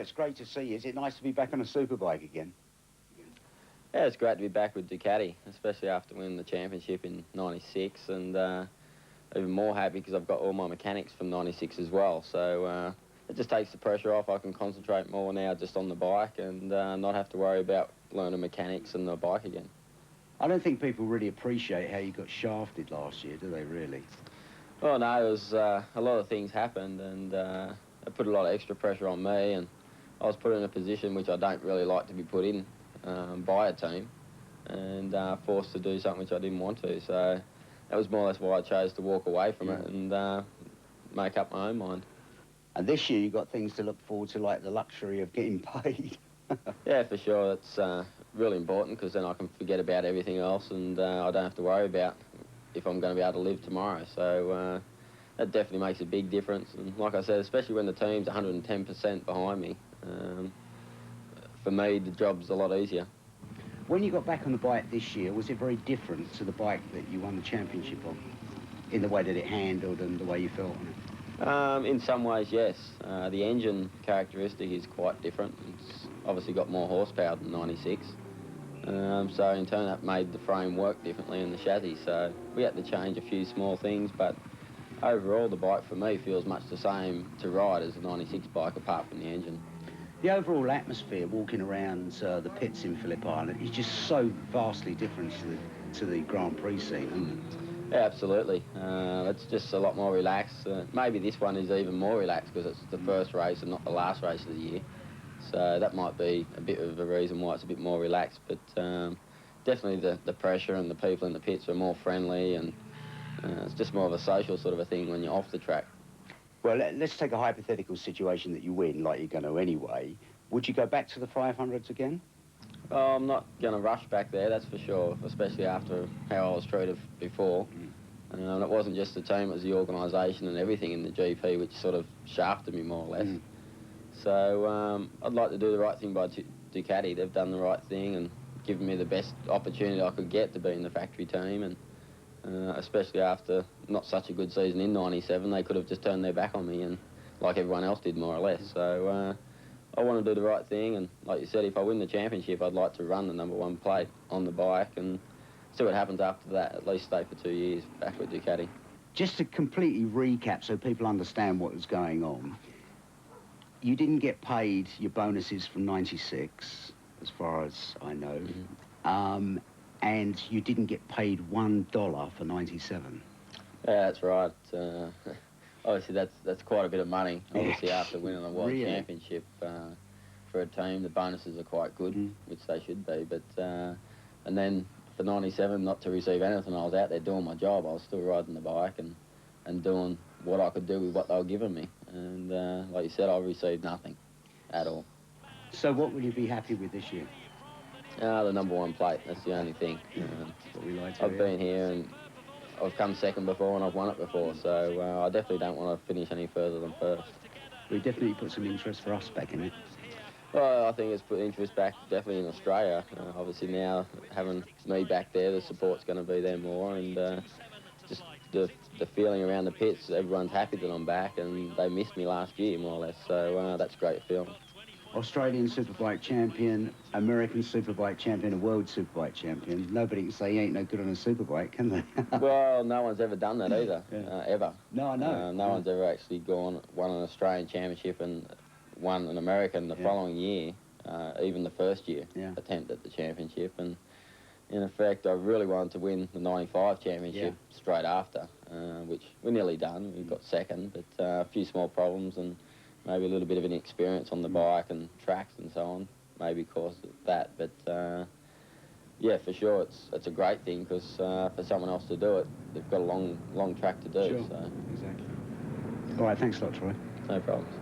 it's great to see you. Is it nice to be back on a superbike again? Yeah, it's great to be back with Ducati, especially after winning the championship in '96, and even more happy because I've got all my mechanics from '96 as well. So it just takes the pressure off. I can concentrate more now just on the bike and not have to worry about learning mechanics and the bike again. I don't think people really appreciate how you got shafted last year, do they, really? Well, no, it was, a lot of things happened, and it put a lot of extra pressure on me, and I was put in a position which I don't really like to be put in by a team, and forced to do something which I didn't want to. So that was more or less why I chose to walk away from it and make up my own mind. And this year you've got things to look forward to, like the luxury of getting paid. Yeah, for sure. It's really important because then I can forget about everything else, and I don't have to worry about if I'm going to be able to live tomorrow. So that definitely makes a big difference. And like I said, especially when the team's 110% behind me, for me, the job's a lot easier. When you got back on the bike this year, was it very different to the bike that you won the championship on, in the way that it handled and the way you felt on it? In some ways, yes. The engine characteristic is quite different. It's obviously got more horsepower than '96. So in turn that made the frame work differently in the chassis. So we had to change a few small things, but overall the bike for me feels much the same to ride as a '96 bike apart from the engine. The overall atmosphere walking around the pits in Phillip Island is just so vastly different to the Grand Prix scene, isn't it? Yeah, absolutely. It's just a lot more relaxed. Maybe this one is even more relaxed because it's the first race and not the last race of the year. So that might be a bit of a reason why it's a bit more relaxed. But definitely the pressure and the people in the pits are more friendly, and it's just more of a social sort of a thing when you're off the track. Well, let's take a hypothetical situation that you win, like you're going to anyway. Would you go back to the 500s again? Well, I'm not going to rush back there, that's for sure, especially after how I was treated before. And it wasn't just the team, it was the organisation and everything in the GP which sort of shafted me more or less. So I'd like to do the right thing by Ducati. They've done the right thing and given me the best opportunity I could get to be in the factory team, and especially after not such a good season in '97, they could have just turned their back on me, and like everyone else did more or less. So I want to do the right thing, and like you said, if I win the championship, I'd like to run the #1 plate on the bike and see what happens after that, at least stay for 2 years back with Ducati. Just to completely recap so people understand what was going on, you didn't get paid your bonuses from '96, as far as I know, and you didn't get paid $1 for '97. Yeah, that's right. Obviously, that's quite a bit of money. Obviously, after winning a world championship, for a team, the bonuses are quite good, which they should be. But and then for '97, not to receive anything, I was out there doing my job. I was still riding the bike and doing what I could do with what they were giving me. And like you said, I received nothing at all. So what will you be happy with this year? The #1 plate. That's the only thing. What we like to I've been here and I've come second before and I've won it before, so I definitely don't want to finish any further than first. We definitely put some interest for us back in it. Well, I think it's put interest back definitely in Australia. Obviously now, having me back there, the support's going to be there more, and just the feeling around the pits, everyone's happy that I'm back, and they missed me last year more or less, so that's a great feeling. Australian Superbike champion, American Superbike champion, and World Superbike champion. Nobody can say he ain't no good on a Superbike, can they? Well, no one's ever done that either, ever. No, I know. No one's ever actually won an Australian championship and won an American the following year, even the first year attempt at the championship. And in effect, I really wanted to win the '95 championship straight after, which we're nearly done. We got second, but a few small problems and maybe a little bit of an experience on the bike and tracks and so on maybe caused that. But yeah, for sure, it's a great thing because for someone else to do it, they've got a long track to do. Sure. So. Exactly. All right, thanks a lot, Troy. No problems.